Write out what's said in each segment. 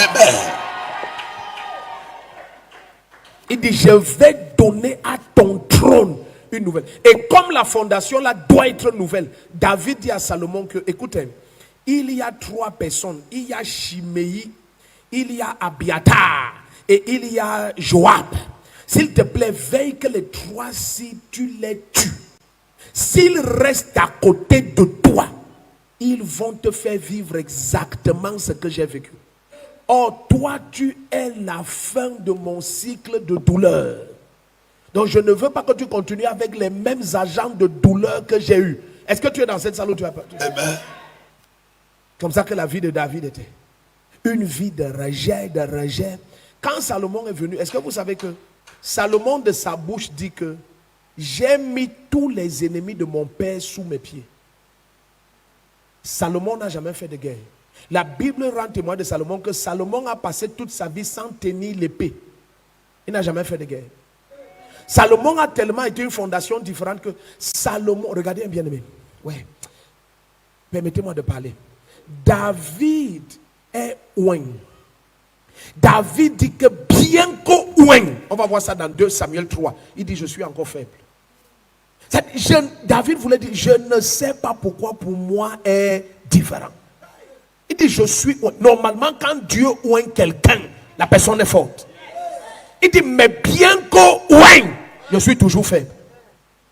Amen. Il dit, je vais donner à ton trône une nouvelle. Et comme la fondation là doit être nouvelle, David dit à Salomon que, écoutez, il y a 3 personnes. Il y a Shimei, il y a Abiatar et il y a Joab. S'il te plaît, veille que les 3, si tu les tues, s'ils restent à côté de toi, ils vont te faire vivre exactement ce que j'ai vécu. Or, toi, tu es la fin de mon cycle de douleur. Donc, je ne veux pas que tu continues avec les mêmes agents de douleur que j'ai eu. Est-ce que tu es dans cette salle où tu as pas? Amen. Comme ça que la vie de David était. Une vie de rejet, de rejet. Quand Salomon est venu, est-ce que vous savez que Salomon de sa bouche dit que j'ai mis tous les ennemis de mon père sous mes pieds. Salomon n'a jamais fait de guerre. La Bible rend témoin de Salomon que Salomon a passé toute sa vie sans tenir l'épée. Il n'a jamais fait de guerre. Salomon a tellement été une fondation différente que Salomon, regardez bien aimé, ouais, permettez-moi de parler. David est ouin. David dit que bien qu'ouin, on va voir ça dans 2 Samuel 3, il dit je suis encore faible. David voulait dire je ne sais pas pourquoi pour moi est différent. Il dit je suis ouin. Normalement quand Dieu ouin quelqu'un, la personne est forte. Il dit mais bien qu'ouin, je suis toujours faible.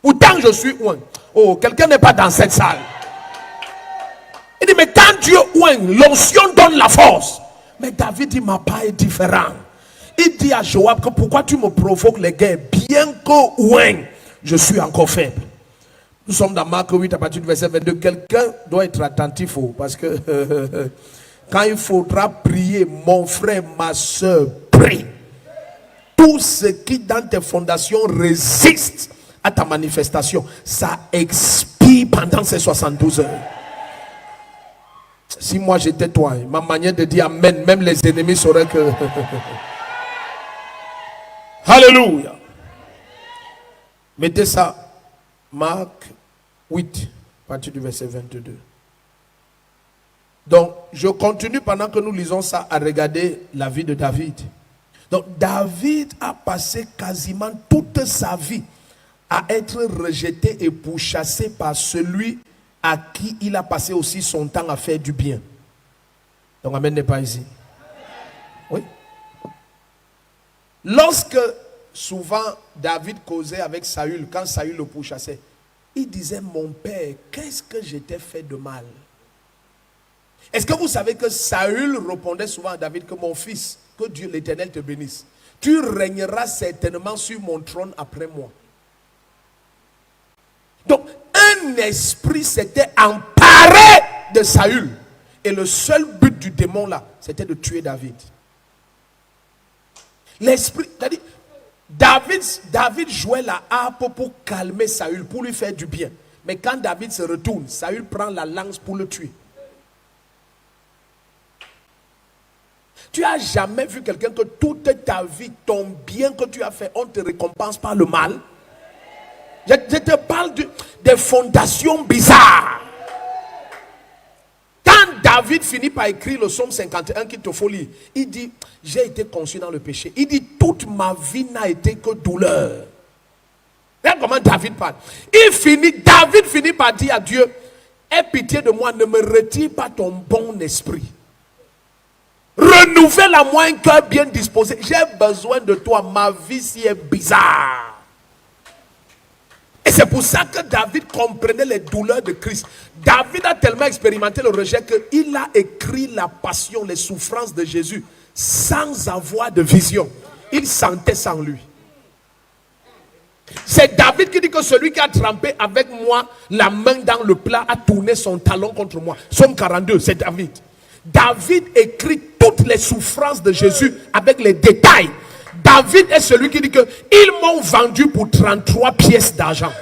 Pourtant je suis ouin. Oh, quelqu'un n'est pas dans cette salle. Il dit, mais quand Dieu ouin, l'onction donne la force. Mais David dit, ma part est différente. Il dit à Joab que pourquoi tu me provoques les guerres, bien que ouin, je suis encore faible. Nous sommes dans Marc 8 à partir du verset 22. Quelqu'un doit être attentif parce que quand il faudra prier, mon frère, ma soeur, prie. Tout ce qui dans tes fondations résiste à ta manifestation, ça expire pendant ces 72 heures. Si moi j'étais toi, ma manière de dire amen, même les ennemis sauraient que... Alléluia. Mettez ça, Marc 8, à partir du verset 22. Donc, je continue pendant que nous lisons ça à regarder la vie de David. Donc, David a passé quasiment toute sa vie à être rejeté et pourchassé par celui à qui il a passé aussi son temps à faire du bien. Donc, amen n'est pas ici. Oui. Lorsque souvent David causait avec Saül, quand Saül le pourchassait, il disait, mon père, qu'est-ce que je t'ai fait de mal? Est-ce que vous savez que Saül répondait souvent à David que mon fils, que Dieu l'Éternel te bénisse, tu régneras certainement sur mon trône après moi. Donc, un esprit s'était emparé de Saül. Et le seul but du démon là, c'était de tuer David. L'esprit, c'est-à-dire, David jouait la harpe pour calmer Saül, pour lui faire du bien. Mais quand David se retourne, Saül prend la lance pour le tuer. Tu as jamais vu quelqu'un que toute ta vie, ton bien que tu as fait, on te récompense par le mal? Je te parle des fondations bizarres. Quand David finit par écrire le psaume 51 qu'il te faut lire, il dit, j'ai été conçu dans le péché. Il dit, toute ma vie n'a été que douleur. Regarde comment David parle. David finit par dire à Dieu, aie pitié de moi, ne me retire pas ton bon esprit. Renouvelle à moi un cœur bien disposé. J'ai besoin de toi, ma vie si est bizarre. Et c'est pour ça que David comprenait les douleurs de Christ. David a tellement expérimenté le rejet qu'il a écrit la passion, les souffrances de Jésus sans avoir de vision. Il sentait sans lui. C'est David qui dit que celui qui a trempé avec moi la main dans le plat a tourné son talon contre moi. Psaume 42, c'est David. David écrit toutes les souffrances de Jésus avec les détails. David est celui qui dit que ils m'ont vendu pour 33 pièces d'argent.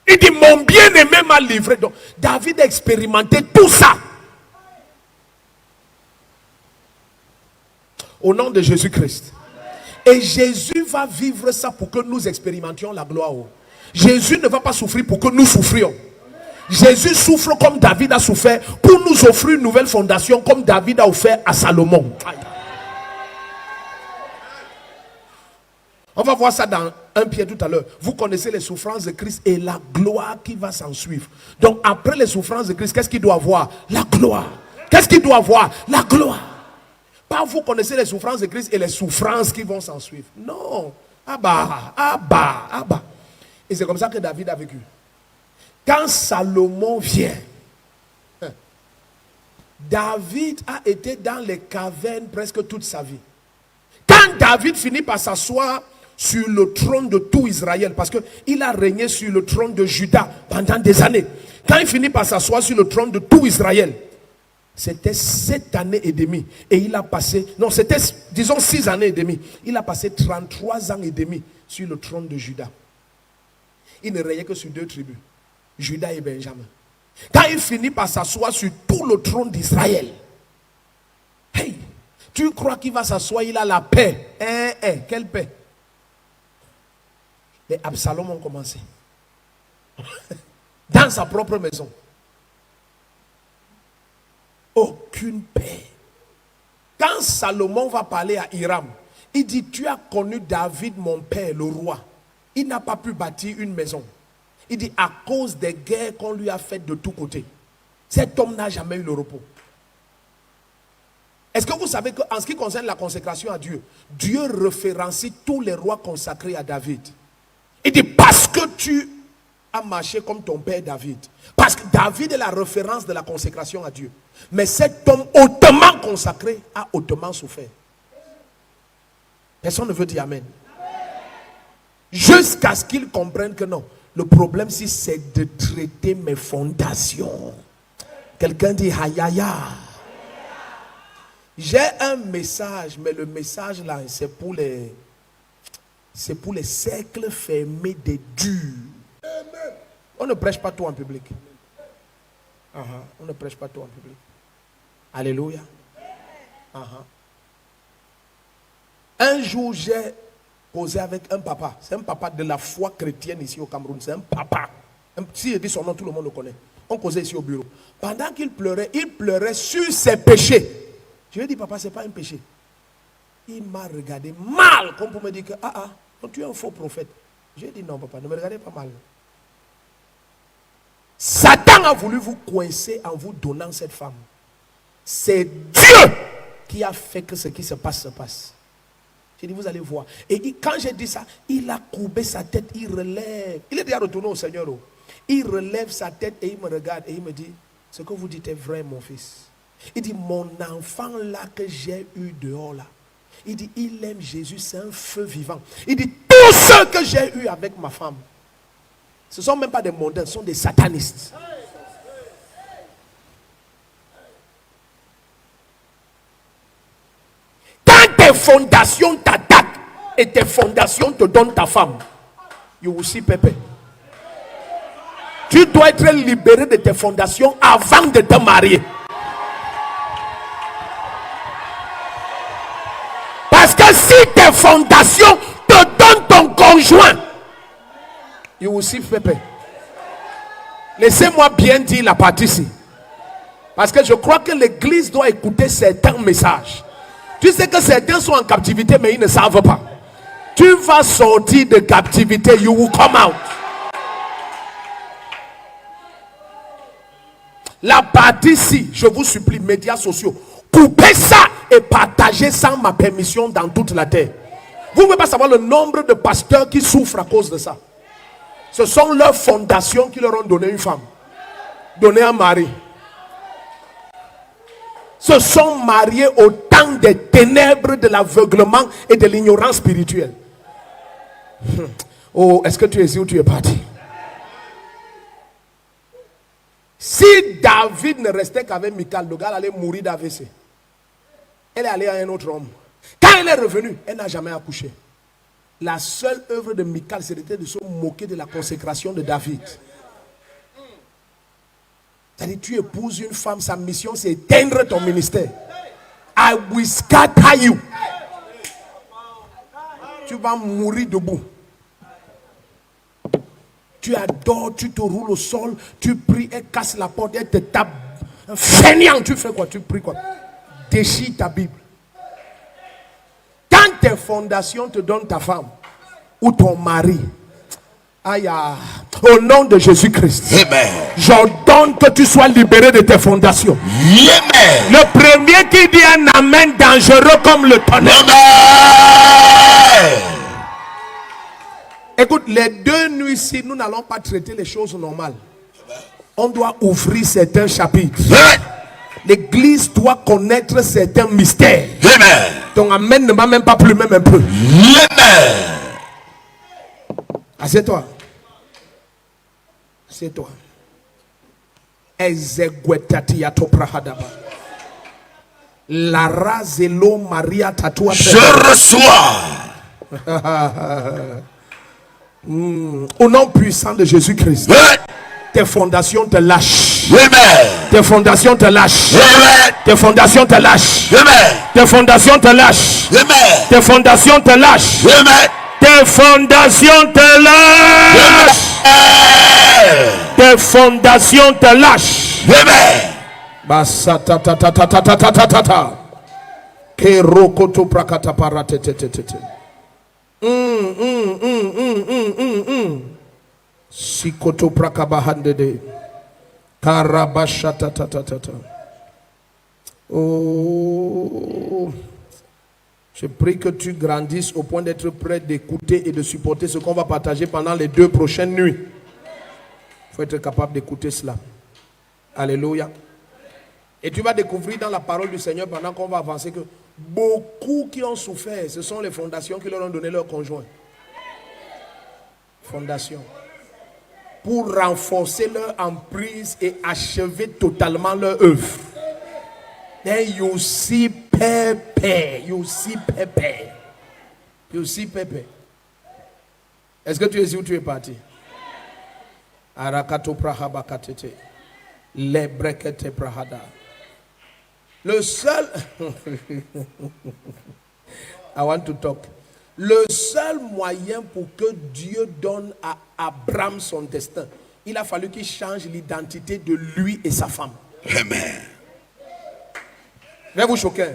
Il dit mon bien-aimé m'a livré. Donc David a expérimenté tout ça. Au nom de Jésus-Christ. Et Jésus va vivre ça pour que nous expérimentions la gloire. Jésus ne va pas souffrir pour que nous souffrions. Jésus souffre comme David a souffert pour nous offrir une nouvelle fondation comme David a offert à Salomon. On va voir ça dans 1 Pierre tout à l'heure. Vous connaissez les souffrances de Christ et la gloire qui va s'en suivre. Donc après les souffrances de Christ, qu'est-ce qu'il doit avoir? La gloire. Qu'est-ce qu'il doit avoir? La gloire. Pas vous connaissez les souffrances de Christ et les souffrances qui vont s'en suivre. Non. Et c'est comme ça que David a vécu. Quand Salomon vient, David a été dans les cavernes presque toute sa vie. Quand David finit par s'asseoir sur le trône de tout Israël, parce qu'il a régné sur le trône de Juda pendant des années. Quand il finit par s'asseoir sur le trône de tout Israël, c'était 7 années et demie. Et il a passé, non, c'était, disons 6 années et demie. Il a passé 33 ans et demi sur le trône de Juda. Il ne régnait que sur 2 tribus, Juda et Benjamin. Quand il finit par s'asseoir sur tout le trône d'Israël, hey, tu crois qu'il va s'asseoir, il a la paix? Quelle paix? Les Absalom ont commencé. Dans sa propre maison. Aucune paix. Quand Salomon va parler à Hiram, il dit, tu as connu David, mon père, le roi. Il n'a pas pu bâtir une maison. Il dit, à cause des guerres qu'on lui a faites de tous côtés. Cet homme n'a jamais eu le repos. Est-ce que vous savez qu'en ce qui concerne la consécration à Dieu, Dieu référencie tous les rois consacrés à David. Il dit, parce que tu as marché comme ton père David. Parce que David est la référence de la consécration à Dieu. Mais cet homme hautement consacré a hautement souffert. Personne ne veut dire Amen. Jusqu'à ce qu'il comprenne que non. Le problème, si c'est de traiter mes fondations. Quelqu'un dit Hayaya. J'ai un message, mais le message là, c'est pour les cercles fermés des durs. On ne prêche pas tout en public. On ne prêche pas tout en public. Alléluia. Un jour, j'ai causé avec un papa. C'est un papa de la foi chrétienne ici au Cameroun. C'est un papa. Si je dis son nom, tout le monde le connaît. On causait ici au bureau. Pendant qu'il pleurait sur ses péchés. Je lui ai dit, papa, ce n'est pas un péché. Il m'a regardé mal, comme pour me dire que, tu es un faux prophète. J'ai dit, non, papa, ne me regardez pas mal. Satan a voulu vous coincer en vous donnant cette femme. C'est Dieu qui a fait que ce qui se passe se passe. J'ai dit, vous allez voir. Et quand j'ai dit ça, il a courbé sa tête, il relève. Il est déjà retourné au Seigneur. Il relève sa tête et il me regarde et il me dit, ce que vous dites est vrai, mon fils. Il dit, mon enfant là que j'ai eu dehors là, il dit, il aime Jésus, c'est un feu vivant. Il dit, tous ceux que j'ai eu avec ma femme, ce ne sont même pas des mondains, ce sont des satanistes. Quand tes fondations t'attaquent et tes fondations te donnent ta femme, you will see Pepe. Tu dois être libéré de tes fondations avant de te marier. Parce que si tes fondations te donnent ton conjoint, you will see Pepe. Laissez-moi bien dire la partie ici. Parce que je crois que l'église doit écouter certains messages. Tu sais que certains sont en captivité, mais ils ne savent pas. Tu vas sortir de captivité, you will come out. La partie ici, je vous supplie, médias sociaux, coupez ça et partagez sans ma permission dans toute la terre. Vous ne pouvez pas savoir le nombre de pasteurs qui souffrent à cause de ça. Ce sont leurs fondations qui leur ont donné une femme, donné un mari. Se sont mariés au temps des ténèbres, de l'aveuglement et de l'ignorance spirituelle. Oh, est-ce que tu es ici ou tu es parti? Si David ne restait qu'avec Michal, le gars allait mourir d'AVC. Elle est allée à un autre homme. Quand elle est revenue, elle n'a jamais accouché. La seule œuvre de Michal, c'était de se moquer de la consécration de David. C'est-à-dire, tu épouses une femme, sa mission c'est éteindre ton ministère. I will scatter you. Tu vas mourir debout. tu adores, tu te roules au sol, tu pries, elle casse la porte, elle te tape. Fainéant, tu fais quoi? Tu pries quoi? Déchire ta Bible. Quand tes fondations te donnent ta femme ou ton mari, aïe, au nom de Jésus-Christ, j'ordonne que tu sois libéré de tes fondations. Amen. Le premier qui dit un amen dangereux comme le tonnerre. Amen. Écoute, les 2 nuits ici, nous n'allons pas traiter les choses normales. On doit ouvrir certains chapitres. Amen. L'église doit connaître certains mystères. Amen. Ton amen ne m'a même pas plu, même un peu. Amen. Assieds-toi. Assieds-toi. Lara Zelo Maria Tatua. Je reçois. Au nom puissant de Jésus-Christ. Amen. Tes fondations te lâchent. Amen. Tes fondations te lâchent. Amen. Tes fondations te lâchent. Amen. Tes fondations te lâchent. Amen. Tes fondations te lâchent. Amen. Tes fondations te lâchent. Tes fondations te lâchent. Amen. Basa ta ta ta ta ta ta ta ta ta ta. Kerokoto prakata parate te te te te. Sikoto prakabahande de. Karabasha ta ta ta ta ta. Oh. Je prie que tu grandisses au point d'être prêt d'écouter et de supporter ce qu'on va partager pendant les 2 prochaines nuits. Il faut être capable d'écouter cela. Alléluia. Et tu vas découvrir dans la parole du Seigneur pendant qu'on va avancer que beaucoup qui ont souffert, ce sont les fondations qui leur ont donné leur conjoint. Fondations. Pour renforcer leur emprise et achever totalement leur œuvre. Then you see Pepe. You see Pepe. You see Pepe. Est-ce que tu es ici ou tu es parti? Arakato prahaba katete. Le brekete prahada. Le seul. I want to talk. Le seul moyen pour que Dieu donne à Abraham son destin, il a fallu qu'il change l'identité de lui et sa femme. Amen. Je vais vous choquer.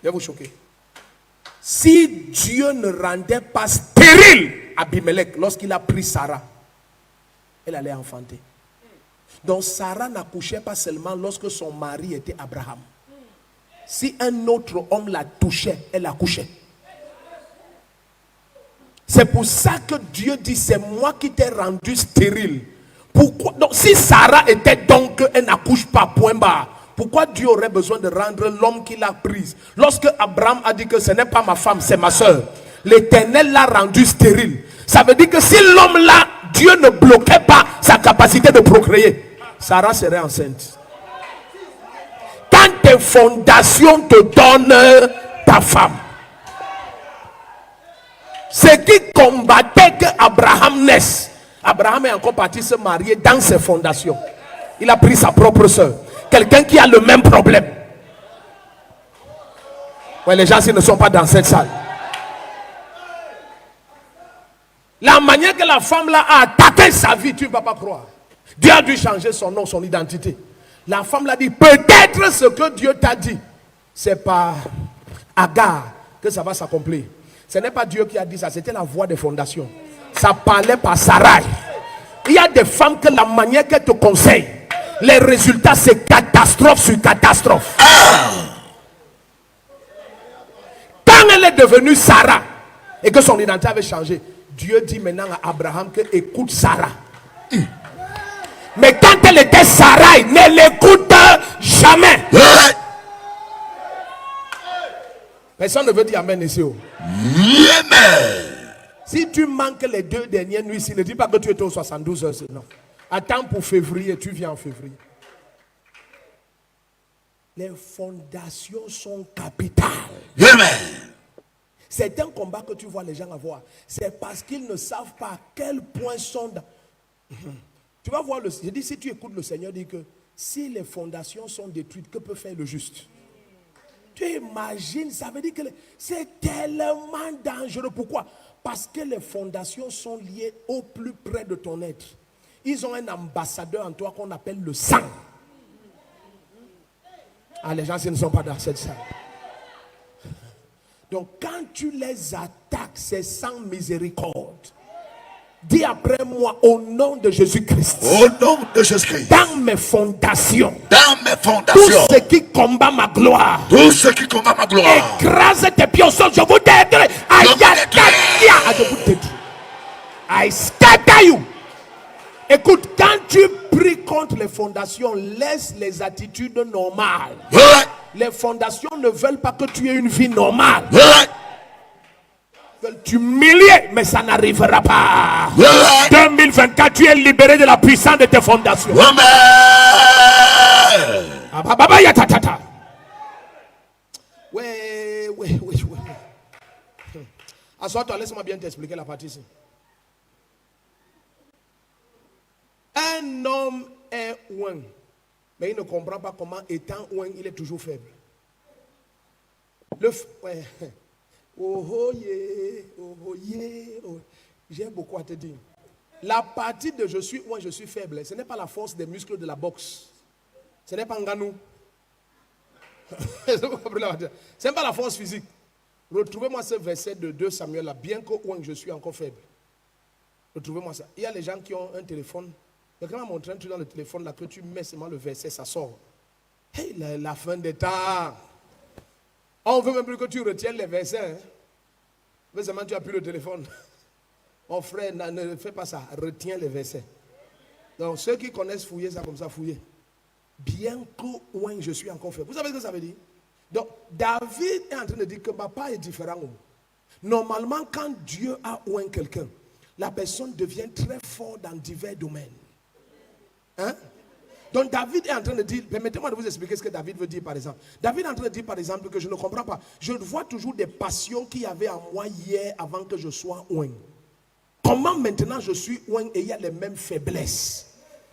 Je vais vous choquer. Si Dieu ne rendait pas stérile Abimelech lorsqu'il a pris Sarah, elle allait enfanter. Donc Sarah n'accouchait pas seulement lorsque son mari était Abraham. Si un autre homme la touchait, elle accouchait. C'est pour ça que Dieu dit, c'est moi qui t'ai rendu stérile. Pourquoi? Donc si Sarah était donc, elle n'accouche pas, point barre. Pourquoi Dieu aurait besoin de rendre l'homme qu'il a prise? Lorsque Abraham a dit que ce n'est pas ma femme, c'est ma soeur, l'Éternel l'a rendu stérile. Ça veut dire que si l'homme là, Dieu ne bloquait pas sa capacité de procréer, Sarah serait enceinte. Quand tes fondations te donnent ta femme, ce qui combattait que Abraham naisse, Abraham est encore parti se marier dans ses fondations. Il a pris sa propre soeur. Quelqu'un qui a le même problème. Ouais, les gens, s'ils ne sont pas dans cette salle. La manière que la femme là a attaqué sa vie, tu ne vas pas croire. Dieu a dû changer son nom, son identité. La femme l'a dit, peut-être ce que Dieu t'a dit, c'est par Agar que ça va s'accomplir. Ce n'est pas Dieu qui a dit ça, c'était la voix des fondations. Ça parlait par Sarai. Il y a des femmes que la manière qu'elles te conseillent, les résultats c'est catastrophe sur catastrophe. Quand elle est devenue Sarah et que son identité avait changé, Dieu dit maintenant à Abraham que écoute Sarah. Mais quand elle était Sarai, ne l'écoute jamais. Personne ne veut dire amen ici. Amen. Si tu manques les 2 dernières nuits, ne dis pas que tu étais aux 72 heures. Non. Attends pour février, tu viens en février. Les fondations sont capitales. Amen. C'est un combat que tu vois les gens avoir. C'est parce qu'ils ne savent pas à quel point sont dans... Tu vas voir, je dis, si tu écoutes le Seigneur, dit que si les fondations sont détruites, que peut faire le juste? Tu imagines, ça veut dire que c'est tellement dangereux. Pourquoi? Parce que les fondations sont liées au plus près de ton être. ils ont un ambassadeur en toi qu'on appelle le sang. Ah, les gens, ils ne sont pas dans cette salle. Donc, quand tu les attaques, c'est sans miséricorde. Dis après moi, au nom de Jésus-Christ. Au nom de Jésus-Christ. Dans mes fondations. Dans mes Tout fondations. ce qui combat ma gloire. Tout ce qui combat ma gloire. Écrase tes pieds au sol. Je vous détruis. Je vous détruis. I scatter you. Écoute, quand tu pries contre les fondations, laisse les attitudes normales. Ouais. Les fondations ne veulent pas que tu aies une vie normale. Ouais. Ils veulent t'humilier, mais ça n'arrivera pas. Ouais. 2024, tu es libéré de la puissance de tes fondations. Amen. Ouais. Assois-toi, laisse-moi bien t'expliquer la partie ici. Un homme est ouin, mais il ne comprend pas comment, étant ouin, il est toujours faible. J'ai beaucoup à te dire. La partie de je suis ouin, je suis faible, ce n'est pas la force des muscles de la boxe. Ce n'est pas Nganou. Ce n'est pas la force physique. Retrouvez-moi ce verset de 2 Samuel là, bien que ouin, je suis encore faible. Retrouvez-moi ça. Il y a les gens qui ont un téléphone. Quelqu'un m'a montré un truc dans le téléphone là que tu mets seulement le verset, ça sort. Hey, la fin des temps. On veut même plus que tu retiennes les versets. Hein? Mais seulement tu as plus le téléphone. Mon frère, ne fais pas ça. Retiens les versets. Donc ceux qui connaissent fouiller ça comme ça, fouiller. Bien que ouin, je suis encore faible. Vous savez ce que ça veut dire? Donc David est en train de dire que papa est différent. Normalement, quand Dieu a ouin quelqu'un, la personne devient très fort dans divers domaines. Hein? Donc David est en train de dire, permettez-moi de vous expliquer ce que David veut dire par exemple. David est en train de dire par exemple que je ne comprends pas. Je vois toujours des passions qu'il y avait en moi hier avant que je sois ouin. Comment maintenant je suis ouin et il y a les mêmes faiblesses?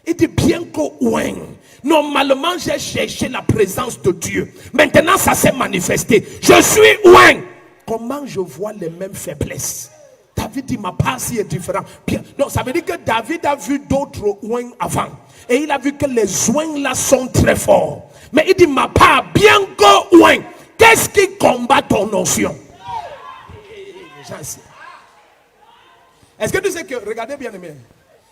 Il dit bien que ouin, normalement j'ai cherché la présence de Dieu. Maintenant ça s'est manifesté. Je suis ouin. Comment je vois les mêmes faiblesses? David dit ma passe est différente. Donc ça veut dire que David a vu d'autres ouins avant. Et il a vu que les ouins là sont très forts. Mais il dit ma part, bien que ouin, qu'est-ce qui combat ton notion? Est-ce que tu sais que, regardez bien aimé,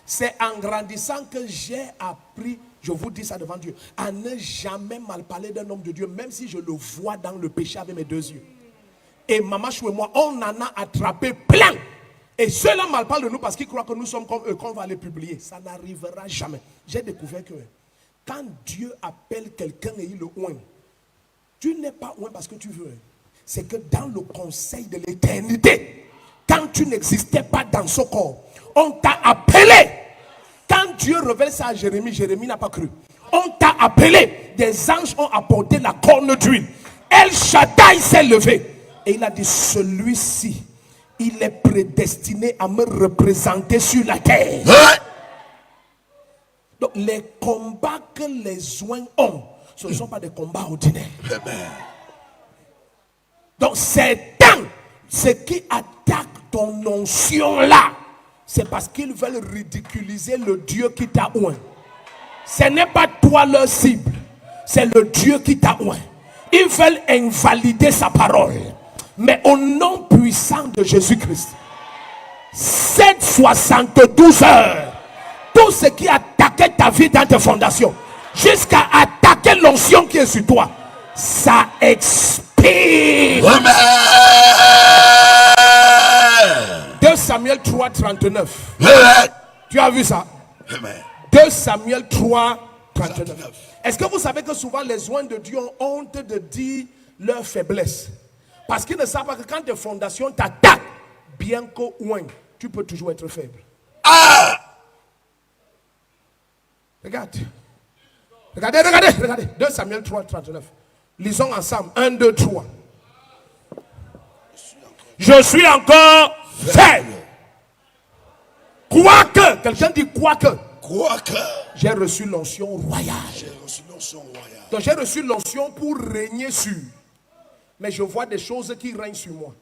c'est en grandissant que j'ai appris, je vous dis ça devant Dieu, à ne jamais mal parler d'un homme de Dieu, même si je le vois dans le péché avec mes 2 yeux. Et maman Chou et moi, on en a attrapé plein. Et ceux-là mal parlent de nous parce qu'ils croient que nous sommes comme eux, qu'on va les publier. Ça n'arrivera jamais. J'ai découvert que quand Dieu appelle quelqu'un et il le oint, tu n'es pas oint parce que tu veux. C'est que dans le conseil de l'éternité, quand tu n'existais pas dans ce corps, on t'a appelé. Quand Dieu révèle ça à Jérémie, Jérémie n'a pas cru. On t'a appelé. Des anges ont apporté la corne d'huile. El Shaddai s'est levé. Et il a dit, celui-ci, il est prédestiné à me représenter sur la terre. Donc les combats que les oins ont, ce ne sont pas des combats ordinaires. Donc c'est tant ce qui attaque ton onction là, c'est parce qu'ils veulent ridiculiser le Dieu qui t'a oint. Ce n'est pas toi leur cible, c'est le Dieu qui t'a oint. Ils veulent invalider sa parole. Mais au nom puissant de Jésus-Christ, 772 heures, tout ce qui attaquait ta vie dans tes fondations, jusqu'à attaquer l'onction qui est sur toi, ça expire. Amen. 2 Samuel 3, 39. Tu as vu ça? Amen. 2 Samuel 3, 39. Est-ce que vous savez que souvent les oints de Dieu ont honte de dire leur faiblesse? Parce qu'ils ne savent pas que quand tes fondations t'attaquent, bien qu'au oint, tu peux toujours être faible. Ah! Regardez. 2 Samuel 3, 39. Lisons ensemble. 1, 2, 3. Je suis encore faible. Quoique, quelqu'un dit quoique. J'ai reçu l'onction royale. Donc j'ai reçu l'onction pour régner sur. Mais je vois des choses qui règnent sur moi.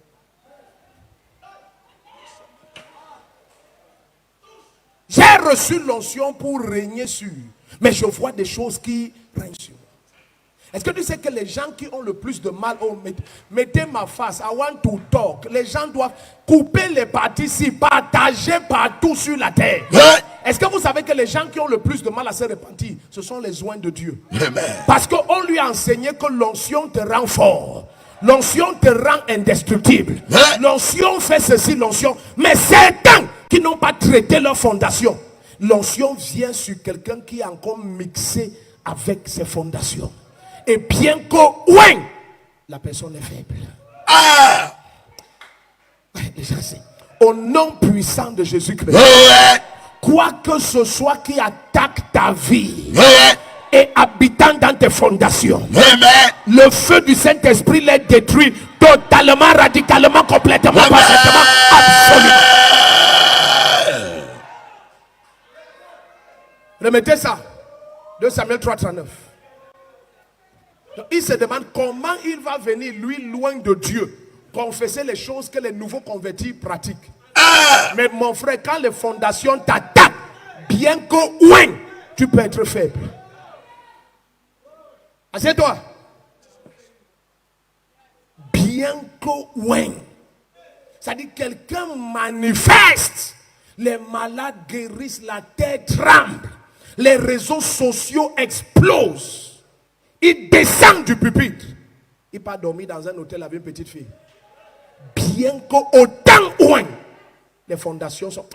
J'ai reçu l'onction pour régner sur. Mais je vois des choses qui règnent sur. Est-ce que tu sais que les gens qui ont le plus de mal, mettez ma face, I want to talk. Les gens doivent couper les parties, partager partout sur la terre. Est-ce que vous savez que les gens qui ont le plus de mal à se repentir, ce sont les oints de Dieu? Amen. Parce qu'on lui a enseigné que l'onction te rend fort. L'onction te rend indestructible. L'onction fait ceci, l'onction. Mais certains qui n'ont pas traité leur fondation, l'onction vient sur quelqu'un qui a encore mixé avec ses fondations. Et bien qu'au ouin, la personne est faible. Au nom puissant de Jésus-Christ, quoi que ce soit qui attaque ta vie et habitant dans tes fondations, le feu du Saint-Esprit les détruit totalement, radicalement, complètement, parfaitement, absolument. Remettez ça. 2 Samuel 3:39. Donc, il se demande comment il va venir, lui, loin de Dieu, confesser les choses que les nouveaux convertis pratiquent. Mais mon frère, quand les fondations t'attaquent, bien qu'au ouin, tu peux être faible. Assieds-toi. Bien qu'au ouin. C'est-à-dire quelqu'un manifeste. Les malades guérissent, la terre tremble. Les réseaux sociaux explosent. Il descend du pupitre. Il part dormir dans un hôtel avec une petite fille. Bien qu'au temps ouin, les fondations sont...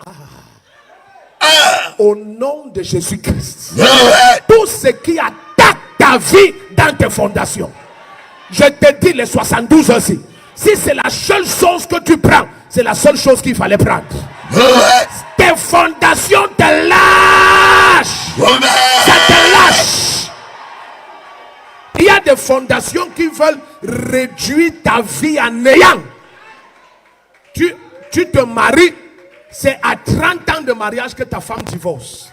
Au nom de Jésus-Christ, tout ce qui attaque ta vie dans tes fondations, je te dis les 72 aussi. Si c'est la seule chose que tu prends, c'est la seule chose qu'il fallait prendre. Tes fondations te lâchent. Ça te lâche. Il y a des fondations qui veulent réduire ta vie à néant. Tu te maries, c'est à 30 ans de mariage que ta femme divorce.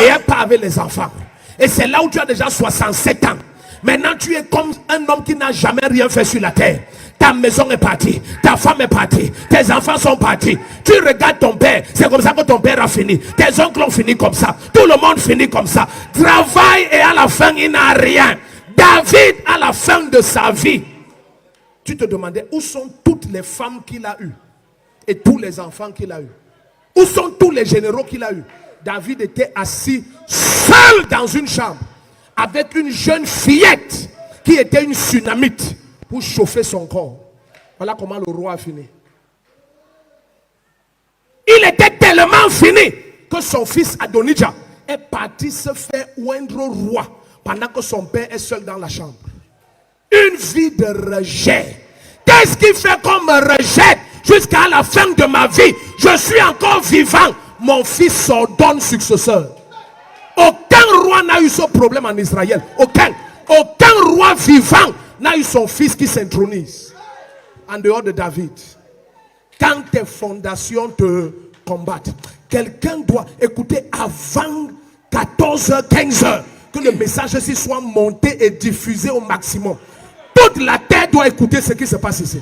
Et elle part avec les enfants. Et c'est là où tu as déjà 67 ans. Maintenant tu es comme un homme qui n'a jamais rien fait sur la terre. Ta maison est partie, ta femme est partie, tes enfants sont partis. Tu regardes ton père, c'est comme ça que ton père a fini. Tes oncles ont fini comme ça. Tout le monde finit comme ça. Travaille et à la fin il n'a rien. David, à la fin de sa vie, tu te demandais où sont toutes les femmes qu'il a eues et tous les enfants qu'il a eus. Où sont tous les généraux qu'il a eus? David était assis seul dans une chambre avec une jeune fillette qui était une tsunamite pour chauffer son corps. Voilà comment le roi a fini. Il était tellement fini que son fils Adonijah est parti se faire oindre roi pendant que son père est seul dans la chambre. Une vie de rejet. Qu'est-ce qui fait qu'on me rejette jusqu'à la fin de ma vie? Je suis encore vivant. Mon fils s'ordonne successeur. Aucun roi n'a eu ce problème en Israël. Aucun roi vivant n'a eu son fils qui s'intronise. En dehors de David. Quand tes fondations te combattent, quelqu'un doit écouter avant 14h, 15h. Que le message ici soit monté et diffusé au maximum. Toute la terre doit écouter ce qui se passe ici.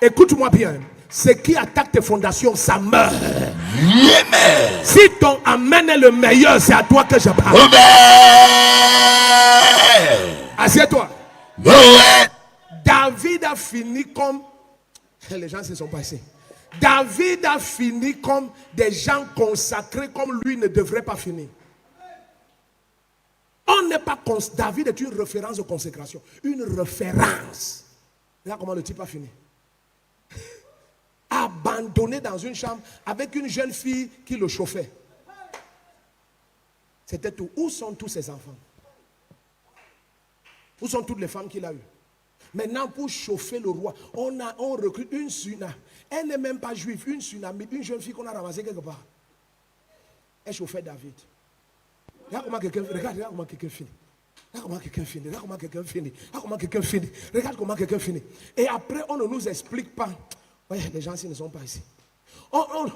Écoute-moi bien. Ce qui attaque tes fondations, ça meurt. Amen. Si ton amen est le meilleur, c'est à toi que je parle. Assieds-toi. David a fini comme... Les gens se sont passés. David a fini comme des gens consacrés comme lui ne devrait pas finir. On n'est pas... David est une référence de consécration. Une référence. Regarde comment le type a fini. Abandonné dans une chambre avec une jeune fille qui le chauffait. C'était tout. Où sont tous ses enfants? Où sont toutes les femmes qu'il a eues? Maintenant, pour chauffer le roi, on recrute une tsunami. Elle n'est même pas juive. Une tsunami, une jeune fille qu'on a ramassée quelque part. Elle chauffait David. Regarde comment quelqu'un finit. Regarde comment quelqu'un finit. Regarde comment quelqu'un finit. Regarde comment quelqu'un finit. Regarde comment quelqu'un finit. Regarde comment quelqu'un finit. Et après, on ne nous explique pas. Ouais, les gens ici ne sont pas ici. On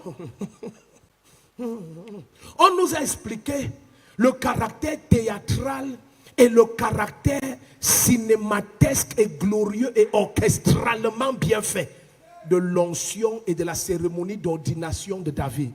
nous a expliqué le caractère théâtral et le caractère cinématesque et glorieux et orchestralement bien fait de l'onction et de la cérémonie d'ordination de David.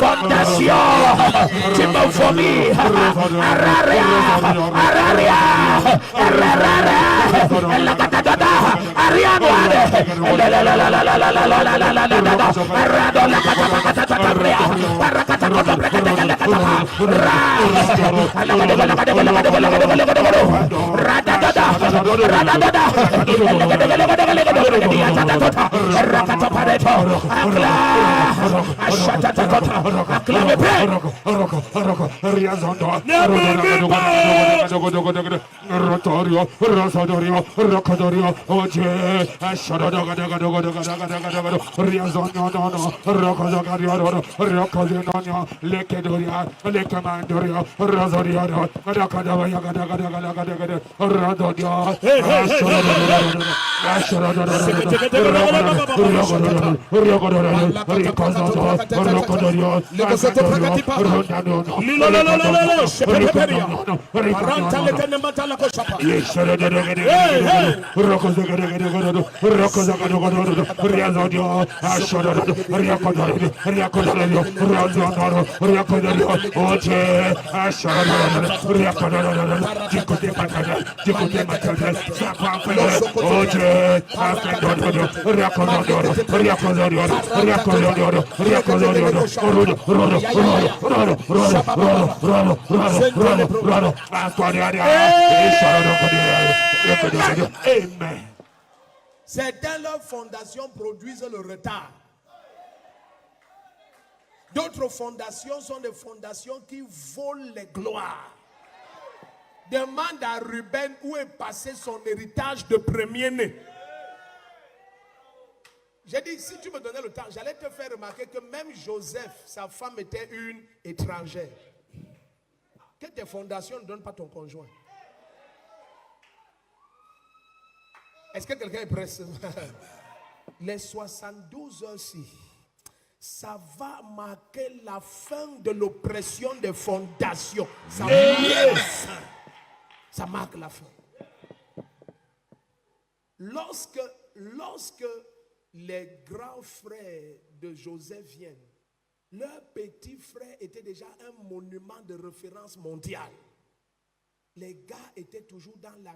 Fondation, tu me vomis. Araria, Amen. Certaines leurs fondations produisent le retard. D'autres fondations sont des fondations qui volent les gloires. Demande à Ruben où est passé son héritage de premier-né. J'ai dit, si tu me donnais le temps, j'allais te faire remarquer que même Joseph, sa femme était une étrangère. Que tes fondations ne donnent pas ton conjoint. Est-ce que quelqu'un est pressé? Les 72 heures-ci, ça va marquer la fin de l'oppression des fondations. Ça marque la fin. Lorsque les grands frères de Joseph viennent, leur petit frère était déjà un monument de référence mondiale. Les gars étaient toujours dans la